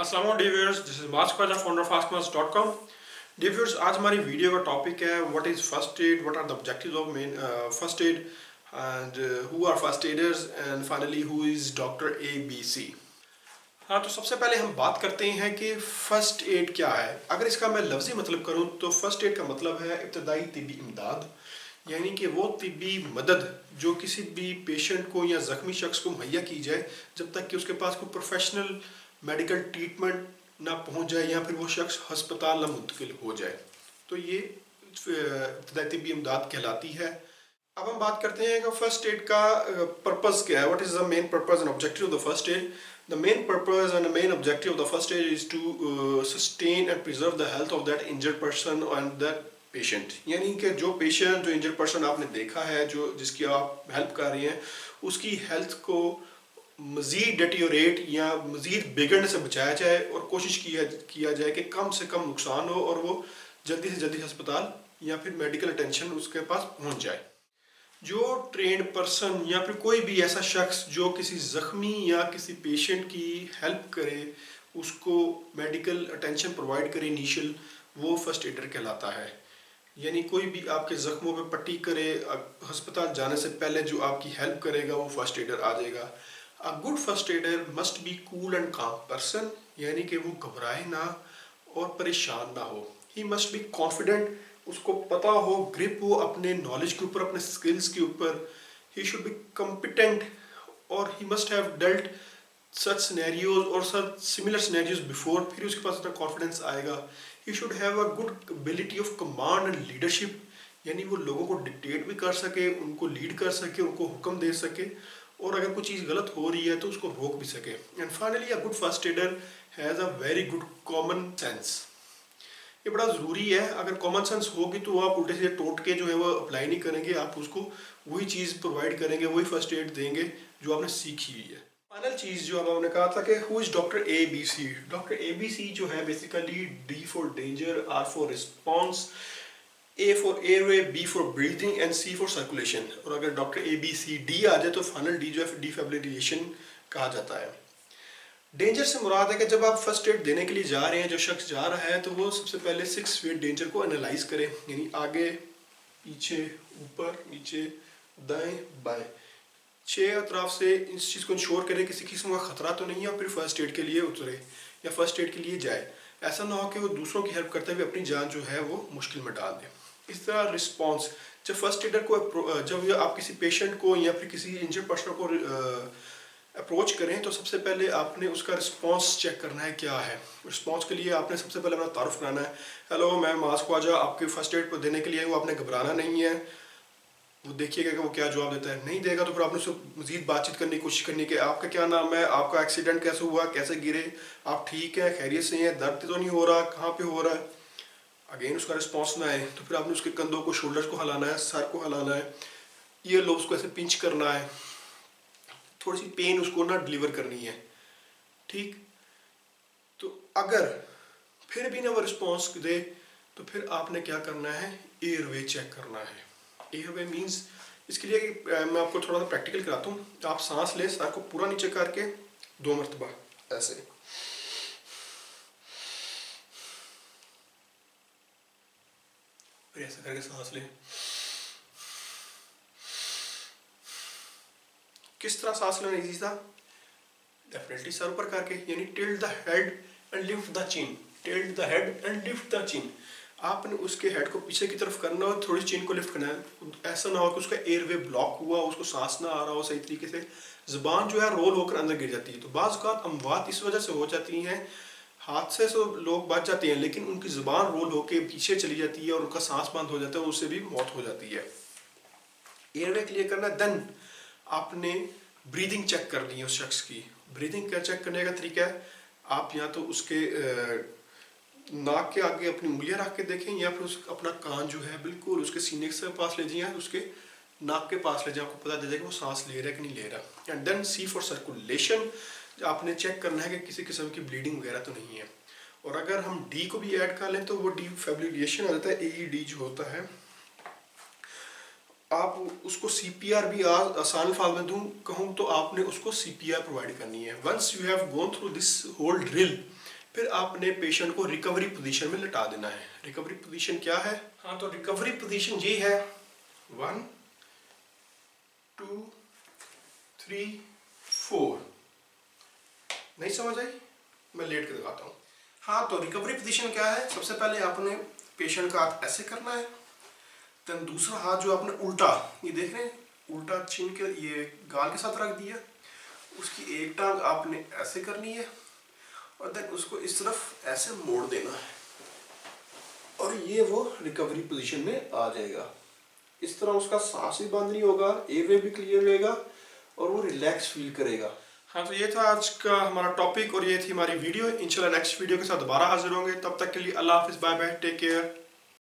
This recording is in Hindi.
अस्सलाम dear viewers, this is Maaz Khwaja founder of askmaaz.com। Dear viewers, आज हमारी वीडियो का टॉपिक है what is first aid, what are the objectives of main first aid and who are first aiders and finally who is doctor A B C. हाँ, तो सबसे पहले हम बात करते हैं कि फ़र्स्ट एड क्या है। अगर इसका मैं लफ्ज़ी मतलब करूँ तो फ़र्स्ट एड का मतलब है इब्तदाई तिब्बी इमदाद, यानी कि वो तिब्बी मदद जो किसी भी पेशेंट को या ज़ख्मी शख्स को मुहैया की जाए जब तक कि उसके पास कोई प्रोफेशनल मेडिकल ट्रीटमेंट ना पहुंच जाए या फिर वो शख्स हस्पताल ना मुंतकिल हो जाए, तो ये इब्तदाई तिब्बी इमदाद कहलाती है। अब हम बात करते हैं कि फर्स्ट एड का पर्पज़ क्या है, what is the main purpose and objective of the first aid. The main purpose and the main objective of the first aid is to sustain and preserve the health of that injured person and that patient, यानी कि जो पेशेंट जो इंजर्ड पर्सन आपने देखा है, जो जिसकी आप हेल्प कर रही हैं, उसकी हेल्थ को मज़ीद डेटियोरेट या मज़ीद बिगड़ने से बचाया जाए और कोशिश किया जाए कि कम से कम नुकसान हो और वो जल्दी से जल्दी अस्पताल या फिर मेडिकल अटेंशन उसके पास पहुंच जाए। जो ट्रेंड पर्सन या फिर कोई भी ऐसा शख्स जो किसी ज़ख्मी या किसी पेशेंट की हेल्प करे, उसको मेडिकल अटेंशन प्रोवाइड करे इनिशियल, वो फर्स्ट एडर कहलाता है। यानी कोई भी आपके ज़ख्मों पे पट्टी करे, अस्पताल जाने से पहले जो आपकी हेल्प करेगा वो फर्स्ट एडर आ जाएगा। A good first adder must be cool and काम पर्सन, यानी कि वो घबराए ना और परेशान ना हो। ही मस्ट बी कॉन्फिडेंट, उसको पता हो, ग्रिप हो अपने नॉलेज के ऊपर, अपने स्किल्स के ऊपर। ही शुड बी कॉम्पिटेंट और he must have dealt such scenarios और सच सिमिलर सिनेरियोज बिफोर, फिर उसके पास इतना कॉन्फिडेंस आएगा। He should have a good ability of command and leadership, यानी वो लोगों को डिक्टेट भी कर सके, उनको लीड कर सके, उनको हुक्म दे सके, और अगर कोई चीज़ गलत हो रही है तो उसको रोक भी सके। And finally a good first adder has a very good common sense. ये बड़ा ज़रूरी है। अगर कॉमन सेंस होगी तो आप उल्टे से टोटके जो है वो अप्लाई नहीं करेंगे, आप उसको वही चीज़ प्रोवाइड करेंगे, वही फर्स्ट एड देंगे जो आपने सीखी हुई है। फाइनल चीज़ जो हमने कहा था कि who is doctor A B C. Doctor A B C जो है basically D for danger, R for response, A for airway, B for breathing and C for circulation. और अगर doctor A B C D आ जाए तो फाइनल डी जो है डिफिब्रिलेशन कहा जाता है। डेंजर से मुराद है कि जब आप फर्स्ट एड देने के लिए जा रहे हैं, जो शख्स जा रहा है, तो वो सबसे पहले 6 फीट डेंजर को एनालाइज करे, यानी आगे पीछे ऊपर नीचे दाएं बाएं 6 अतराफ से इस चीज़ को इंश्योर करें किसी किस्म का ख़तरा तो नहीं है, और फिर फर्स्ट एड के लिए उतरे या फर्स्ट एड के लिए जाए। ऐसा ना हो कि वो दूसरों की हेल्प करते हुए अपनी जान जो है वो मुश्किल में डाल दे। इस तरह रिस्पॉन्स, जब फर्स्ट एडर को जब आप किसी पेशेंट को या फिर किसी इंजर्ड पर्सन को अप्रोच करें तो सबसे पहले आपने उसका रिस्पॉन्स चेक करना है क्या है। रिस्पॉन्स के लिए आपने सबसे पहले अपना तारुफ कराना है। हेलो, मैं माज ख्वाजा आपके फर्स्ट एड को देने के लिए हूँ, आपने घबराना नहीं है। वो देखिएगा कि वो क्या जवाब देता है। नहीं देगा तो फिर आपने उससे मज़ीद बातचीत करने की कोशिश करनी कि आपका क्या नाम है, आपका एक्सीडेंट कैसे हुआ, कैसे गिरे, आप ठीक हैं, खैरियत से हैं, दर्द तो नहीं हो रहा, कहाँ पे हो रहा है। अगेन उसका रिस्पॉन्स ना आए तो फिर आपने उसके कंधों को, शोल्डर्स को हिलाना है, सर को हिलाना है, ये लोब्स को ऐसे पिंच करना है, थोड़ी सी पेन उसको ना डिलीवर करनी है। ठीक, तो अगर फिर भी ना वो रिस्पॉन्स दे तो फिर आपने क्या करना है, एयरवे चेक करना है। एयरवे मीन्स, इसके लिए मैं आपको थोड़ा सा प्रैक्टिकल कराता हूँ। आप सांस लें, सर को पूरा नीचे करके 2 मरतबा ऐसे, फिर ऐसे करके सांस लें। किस तरह सांस लेना इजी था? डेफिनेटली सर ऊपर करके, यानी tilt the head and lift the chin, tilt the head and lift the chin. आपने उसके हेड को पीछे की तरफ करना और थोड़ी चिन को लिफ्ट करना है। ऐसा ना हो कि उसका एयरवे ब्लॉक हुआ, उसको सांस ना आ रहा हो सही तरीके से, ज़ुबान जो है रोल होकर अंदर गिर जाती है। तो बाज़ औक़ात अमवात इस वजह से हो जाती हैं, हादसे से लोग बच जाते हैं लेकिन उनकी ज़ुबान रोल होकर पीछे चली जाती है और उनका सांस बंद हो जाता है, उससे भी मौत हो जाती है। एयरवे क्लियर करना, देन आपने ब्रीदिंग चेक करनी है उस शख्स की। ब्रीदिंग का चेक करने का तरीका है, आप या तो उसके नाक के आगे अपनी उंगलियां रख के देखें, या फिर अपना कान जो है बिल्कुल उसके सीने के पास ले जाइए, उसके नाक के पास ले जाए, आपको पता चल जाएगा वो सांस ले रहा है कि नहीं ले रहा। And then C for circulation, आपने चेक करना है कि किसी किस्म की ब्लीडिंग वगैरह तो नहीं है। और अगर हम डी को भी ऐड कर लें तो वो डिफिब्रिलेशन आ जाता है, AED जो होता है। आप उसको CPR भी आसान फाल में दूँ कहूँ तो आपने उसको CPR प्रोवाइड करनी है। Once you have gone through this whole drill, फिर आपने पेशेंट को रिकवरी पोजीशन में लेटा देना है। रिकवरी पोजीशन क्या है? हाँ, तो रिकवरी पोजीशन ये है 1 2 3 4। नहीं समझ आई? मैं लेट के दिखाता हूँ। हाँ, तो रिकवरी पोजीशन क्या है? सबसे पहले आपने पेशेंट का हाथ ऐसे करना है, देन दूसरा हाथ जो आपने उल्टा, ये देख रहे हैं, उल्टा छीन के ये गाल के साथ रख दिया, उसकी एक टांग आपने ऐसे करनी है और देन उसको इस तरफ ऐसे मोड़ देना है और ये वो रिकवरी पोजीशन में आ जाएगा। इस तरह उसका सांस भी बंद नहीं होगा, एयरवे भी क्लियर रहेगा और वो रिलैक्स फील करेगा। हाँ, तो ये था आज का हमारा टॉपिक और ये थी हमारी वीडियो। इंशाल्लाह नेक्स्ट वीडियो के साथ दोबारा हाजिर होंगे। तब तक के लिए अल्लाह हाफिज़, बाय बाय, टेक केयर।